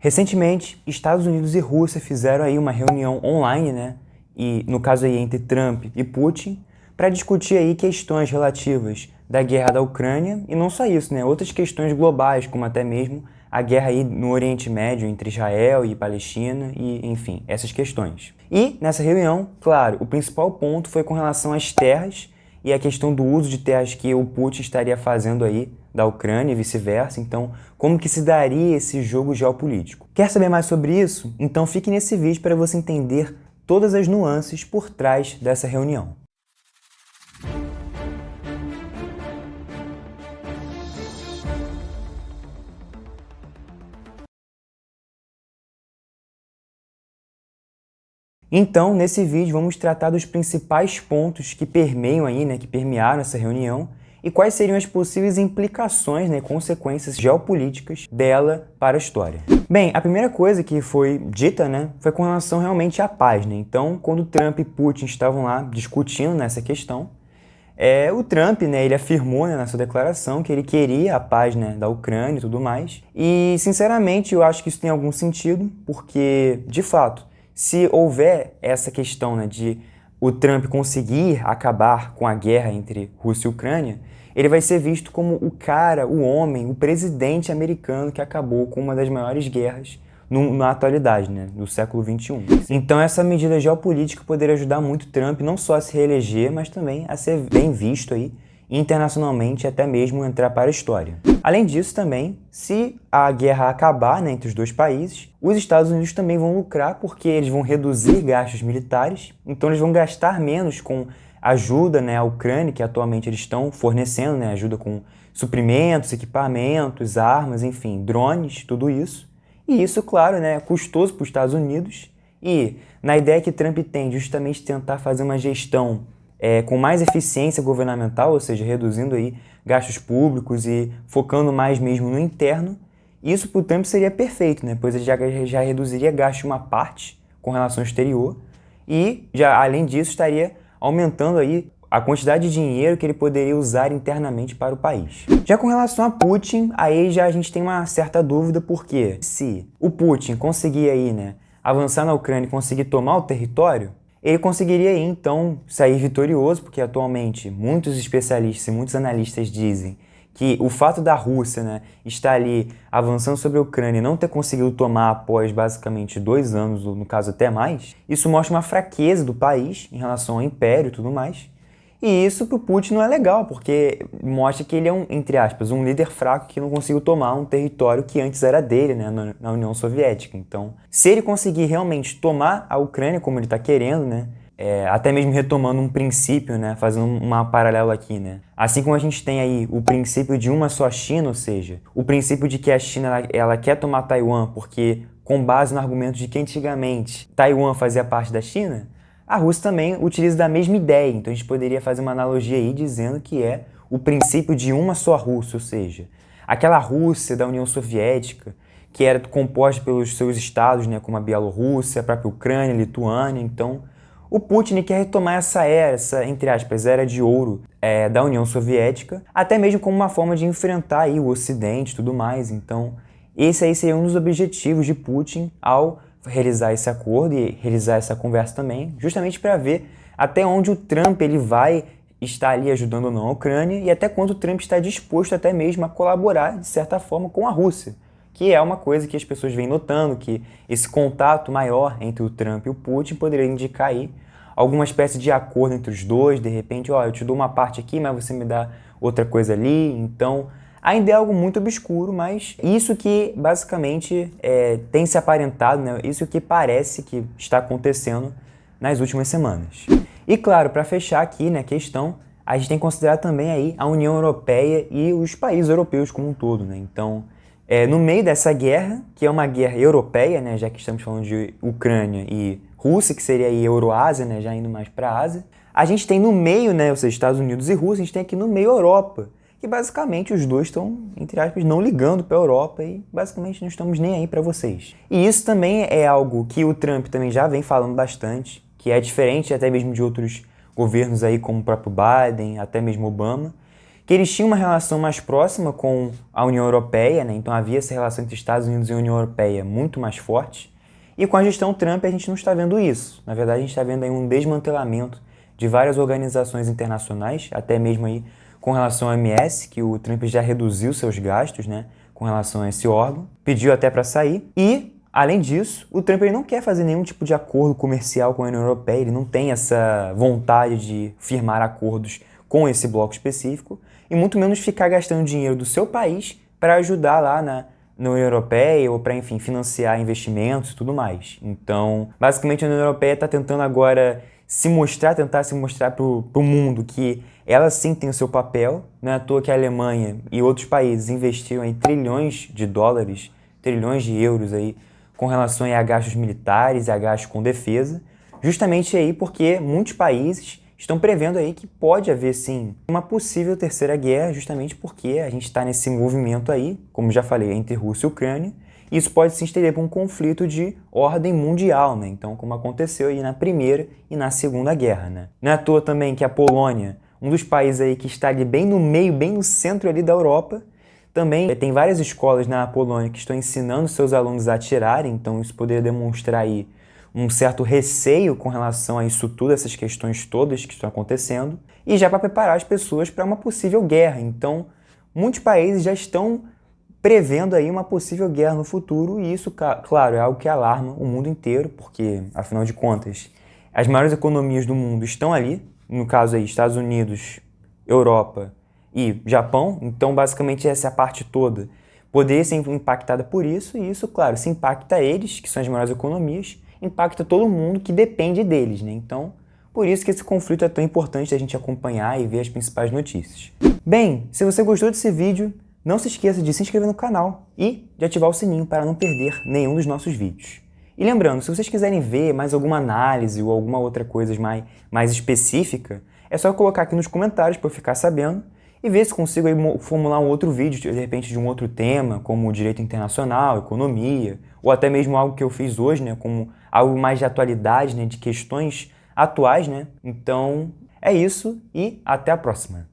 Recentemente, Estados Unidos e Rússia fizeram aí uma reunião online, né? E no caso aí entre Trump e Putin, para discutir aí questões relativas da guerra da Ucrânia e não só isso, né? Outras questões globais, como até mesmo a guerra aí no Oriente Médio entre Israel e Palestina e, enfim, essas questões. E nessa reunião, claro, o principal ponto foi com relação às terras e a questão do uso de terras que o Putin estaria fazendo aí da Ucrânia e vice-versa. Então, como que se daria esse jogo geopolítico? Quer saber mais sobre isso? Então fique nesse vídeo para você entender todas as nuances por trás dessa reunião. Então, nesse vídeo, vamos tratar dos principais pontos que permeiam aí, né, que permearam essa reunião e quais seriam as possíveis implicações, né, consequências geopolíticas dela para a história. Bem, a primeira coisa que foi dita, né, foi com relação realmente à paz, né? Então, quando Trump e Putin estavam lá discutindo nessa questão, o Trump, né, ele afirmou, né, na sua declaração que ele queria a paz, né, da Ucrânia e tudo mais. E, sinceramente, eu acho que isso tem algum sentido, porque, de fato, se houver essa questão, né, de o Trump conseguir acabar com a guerra entre Rússia e Ucrânia, ele vai ser visto como o cara, o homem, o presidente americano que acabou com uma das maiores guerras na atualidade, né, do século XXI. Então essa medida geopolítica poderia ajudar muito Trump não só a se reeleger, mas também a ser bem visto aí internacionalmente, até mesmo entrar para a história. Além disso também, se a guerra acabar, né, entre os dois países, os Estados Unidos também vão lucrar porque eles vão reduzir gastos militares, então eles vão gastar menos com ajuda, né, à Ucrânia, que atualmente eles estão fornecendo, né, ajuda com suprimentos, equipamentos, armas, enfim, drones, tudo isso. E isso, claro, né, é custoso para os Estados Unidos e na ideia que Trump tem de justamente tentar fazer uma gestão com mais eficiência governamental, ou seja, reduzindo aí gastos públicos e focando mais mesmo no interno, isso para o Trump seria perfeito, né? Pois ele já reduziria gastos uma parte com relação ao exterior e, já, além disso, estaria aumentando aí a quantidade de dinheiro que ele poderia usar internamente para o país. Já com relação a Putin, aí já a gente tem uma certa dúvida, porque se o Putin conseguir aí, né, avançar na Ucrânia e conseguir tomar o território, ele conseguiria aí, então, sair vitorioso, porque atualmente muitos especialistas e muitos analistas dizem que o fato da Rússia, né, estar ali avançando sobre a Ucrânia e não ter conseguido tomar após basicamente 2 anos, ou no caso até mais, isso mostra uma fraqueza do país em relação ao império e tudo mais. E isso para o Putin não é legal, porque mostra que ele é entre aspas, um líder fraco que não conseguiu tomar um território que antes era dele, né, na União Soviética. Então, se ele conseguir realmente tomar a Ucrânia como ele está querendo, né, até mesmo retomando um princípio, né, fazendo uma paralela aqui, né, assim como a gente tem aí o princípio de uma só China, ou seja, o princípio de que a China ela quer tomar Taiwan porque, com base no argumento de que antigamente Taiwan fazia parte da China, a Rússia também utiliza da mesma ideia, então a gente poderia fazer uma analogia aí dizendo que é o princípio de uma só Rússia, ou seja, aquela Rússia da União Soviética que era composta pelos seus estados, né, como a Bielorrússia, a própria Ucrânia, a Lituânia. Então, o Putin quer retomar essa era, entre aspas, era de ouro da União Soviética, até mesmo como uma forma de enfrentar aí o Ocidente e tudo mais. Então, esse aí seria um dos objetivos de Putin ao realizar esse acordo e realizar essa conversa também, justamente para ver até onde o Trump ele vai estar ali ajudando ou não a Ucrânia e até quanto o Trump está disposto até mesmo a colaborar, de certa forma, com a Rússia, que é uma coisa que as pessoas vêm notando, que esse contato maior entre o Trump e o Putin poderia indicar aí alguma espécie de acordo entre os dois, de repente, ó, eu te dou uma parte aqui, mas você me dá outra coisa ali, então ainda é algo muito obscuro, mas isso que basicamente tem se aparentado, né? Isso que parece que está acontecendo nas últimas semanas. E claro, para fechar aqui, né, a questão, a gente tem que considerar também aí a União Europeia e os países europeus como um todo, né? Então, no meio dessa guerra, que é uma guerra europeia, né, já que estamos falando de Ucrânia e Rússia, que seria aí Euroásia, né, já indo mais para a Ásia, a gente tem no meio, né, ou seja, Estados Unidos e Rússia, a gente tem aqui no meio a Europa, que basicamente os dois estão, entre aspas, não ligando para a Europa e basicamente não estamos nem aí para vocês. E isso também é algo que o Trump também já vem falando bastante, que é diferente até mesmo de outros governos aí como o próprio Biden, até mesmo Obama, que eles tinham uma relação mais próxima com a União Europeia, né? Então havia essa relação entre Estados Unidos e União Europeia muito mais forte. E com a gestão Trump a gente não está vendo isso. Na verdade, a gente está vendo aí um desmantelamento de várias organizações internacionais, até mesmo aí com relação ao OMS, que o Trump já reduziu seus gastos, né, com relação a esse órgão, pediu até para sair. E, além disso, o Trump ele não quer fazer nenhum tipo de acordo comercial com a União Europeia, ele não tem essa vontade de firmar acordos com esse bloco específico, e muito menos ficar gastando dinheiro do seu país para ajudar lá na União Europeia ou para, enfim, financiar investimentos e tudo mais. Então, basicamente, a União Europeia está tentando agora tentar se mostrar para o mundo que ela sim tem o seu papel. Não é à toa que a Alemanha e outros países investiram aí trilhões de dólares, trilhões de euros aí, com relação aí a gastos militares e a gastos com defesa, justamente aí porque muitos países estão prevendo aí que pode haver sim uma possível terceira guerra, justamente porque a gente está nesse movimento aí, como já falei, entre Rússia e Ucrânia. Isso pode se estender para um conflito de ordem mundial, né? Então, como aconteceu aí na Primeira e na Segunda Guerra, né? Não é à toa também que a Polônia, um dos países aí que está ali bem no meio, bem no centro ali da Europa, também tem várias escolas na Polônia que estão ensinando seus alunos a atirarem, então isso poderia demonstrar aí um certo receio com relação a isso tudo, essas questões todas que estão acontecendo, e já para preparar as pessoas para uma possível guerra. Então, muitos países já estão prevendo aí uma possível guerra no futuro, e isso, claro, é algo que alarma o mundo inteiro, porque, afinal de contas, as maiores economias do mundo estão ali, no caso aí, Estados Unidos, Europa e Japão, então, basicamente, essa é a parte toda poderia ser impactada por isso, e isso, claro, se impacta eles, que são as maiores economias, impacta todo mundo que depende deles, né? Então, por isso que esse conflito é tão importante a gente acompanhar e ver as principais notícias. Bem, se você gostou desse vídeo, não se esqueça de se inscrever no canal e de ativar o sininho para não perder nenhum dos nossos vídeos. E lembrando, se vocês quiserem ver mais alguma análise ou alguma outra coisa mais específica, é só colocar aqui nos comentários para eu ficar sabendo e ver se consigo aí formular um outro vídeo, de repente de um outro tema, como direito internacional, economia, ou até mesmo algo que eu fiz hoje, né, como algo mais de atualidade, né, de questões atuais, né? Então, é isso e até a próxima.